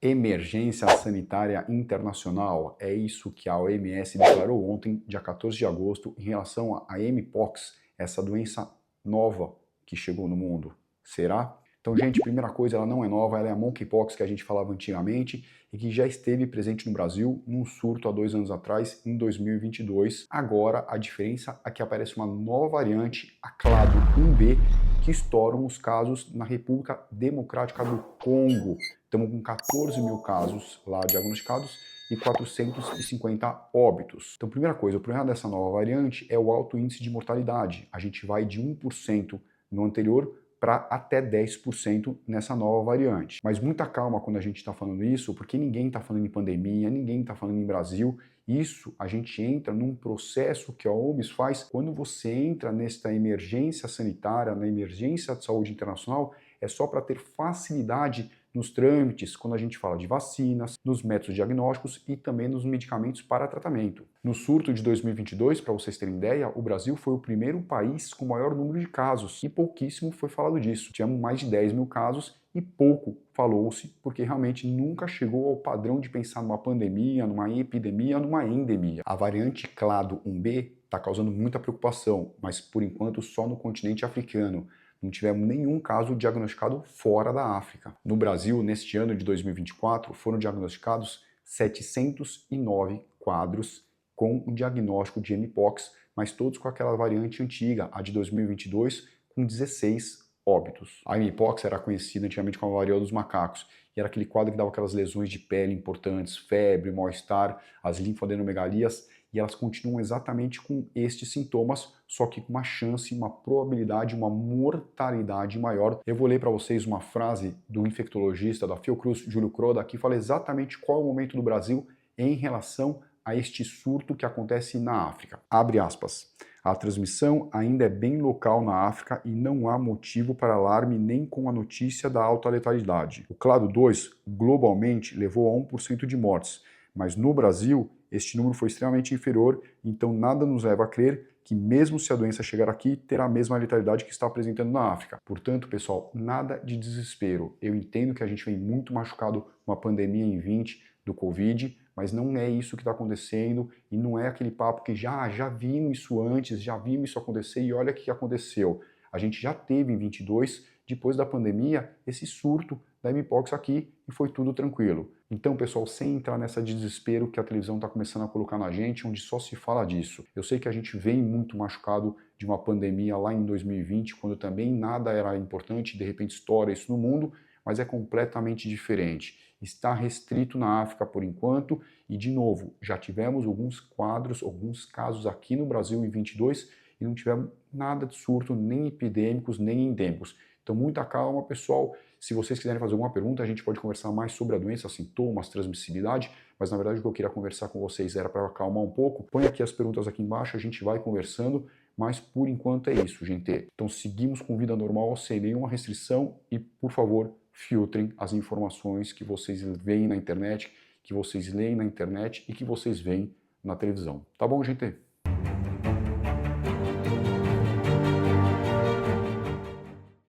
Emergência sanitária internacional. É isso que a OMS declarou ontem, dia 14 de agosto, em relação à Mpox, essa doença nova que chegou no mundo. Será? Então, gente, primeira coisa, ela não é nova, ela é a Monkeypox que a gente falava antigamente e que já esteve presente no Brasil num surto há 2 anos atrás, em 2022. Agora, a diferença é que aparece uma nova variante, a Clado 1B, que estouram os casos na República Democrática do Congo. Estamos com 14 mil casos lá diagnosticados e 450 óbitos. Então, primeira coisa, o problema dessa nova variante é o alto índice de mortalidade. A gente vai de 1% no anterior para até 10% nessa nova variante. Mas muita calma quando a gente está falando isso, porque ninguém está falando em pandemia, ninguém está falando em Brasil. Isso a gente entra num processo que a OMS faz quando você entra nesta emergência sanitária, na emergência de saúde internacional, é só para ter facilidade nos trâmites, quando a gente fala de vacinas, nos métodos diagnósticos e também nos medicamentos para tratamento. No surto de 2022, para vocês terem ideia, o Brasil foi o primeiro país com maior número de casos e pouquíssimo foi falado disso. Tínhamos mais de 10 mil casos e pouco falou-se, porque realmente nunca chegou ao padrão de pensar numa pandemia, numa epidemia, numa endemia. A variante Clado 1B está causando muita preocupação, mas por enquanto só no continente africano. Não tivemos nenhum caso diagnosticado fora da África. No Brasil, neste ano de 2024, foram diagnosticados 709 quadros com o diagnóstico de Mpox, mas todos com aquela variante antiga, a de 2022, com 16 óbitos. A Mpox era conhecida antigamente como a varíola dos macacos, e era aquele quadro que dava aquelas lesões de pele importantes, febre, mal-estar, as linfadenegalias, e elas continuam exatamente com estes sintomas, só que com uma chance, uma probabilidade, uma mortalidade maior. Eu vou ler para vocês uma frase do infectologista da Fiocruz, Júlio Croda, que fala exatamente qual é o momento do Brasil em relação a este surto que acontece na África. Abre aspas. A transmissão ainda é bem local na África e não há motivo para alarme nem com a notícia da alta letalidade. O Clado 2, globalmente, levou a 1% de mortes, mas no Brasil, este número foi extremamente inferior, então nada nos leva a crer que mesmo se a doença chegar aqui, terá a mesma letalidade que está apresentando na África. Portanto, pessoal, nada de desespero. Eu entendo que a gente vem muito machucado com a pandemia em 20 do Covid, mas não é isso que está acontecendo e não é aquele papo que já vimos isso antes, já vimos isso acontecer e olha o que aconteceu. A gente já teve em 22, depois da pandemia, esse surto da Mpox aqui e foi tudo tranquilo. Então, pessoal, sem entrar nessa desespero que a televisão está começando a colocar na gente, onde só se fala disso. Eu sei que a gente vem muito machucado de uma pandemia lá em 2020, quando também nada era importante, de repente estoura isso no mundo, mas é completamente diferente. Está restrito na África por enquanto e, de novo, já tivemos alguns quadros, alguns casos aqui no Brasil em 22 e não tivemos nada de surto, nem epidêmicos, nem endêmicos. Então, muita calma, pessoal. Se vocês quiserem fazer alguma pergunta, a gente pode conversar mais sobre a doença, sintomas, transmissibilidade, mas na verdade o que eu queria conversar com vocês era para acalmar um pouco. Põe aqui as perguntas aqui embaixo, a gente vai conversando, mas por enquanto é isso, gente. Então seguimos com vida normal, sem nenhuma restrição e, por favor, filtrem as informações que vocês veem na internet, que vocês leem na internet e que vocês veem na televisão. Tá bom, gente?